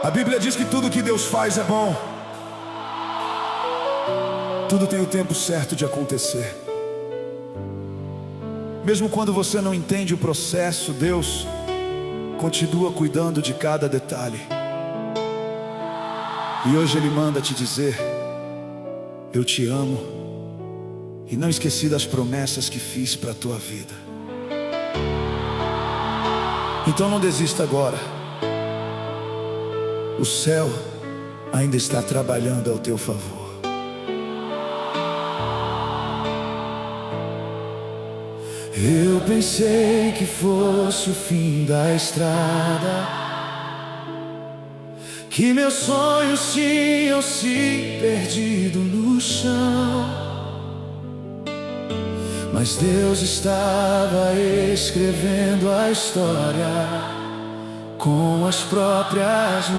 A Bíblia diz que tudo que Deus faz é bom. Tudo tem o tempo certo de acontecer. Mesmo quando você não entende o processo, Deus continua cuidando de cada detalhe. E hoje Ele manda te dizer: eu te amo e não esqueci das promessas que fiz para a tua vida. Então não desista agora. O céu ainda está trabalhando ao teu favor. Eu pensei que fosse o fim da estrada, que meus sonhos tinham se perdido no chão, mas Deus estava escrevendo a história com as próprias mãos.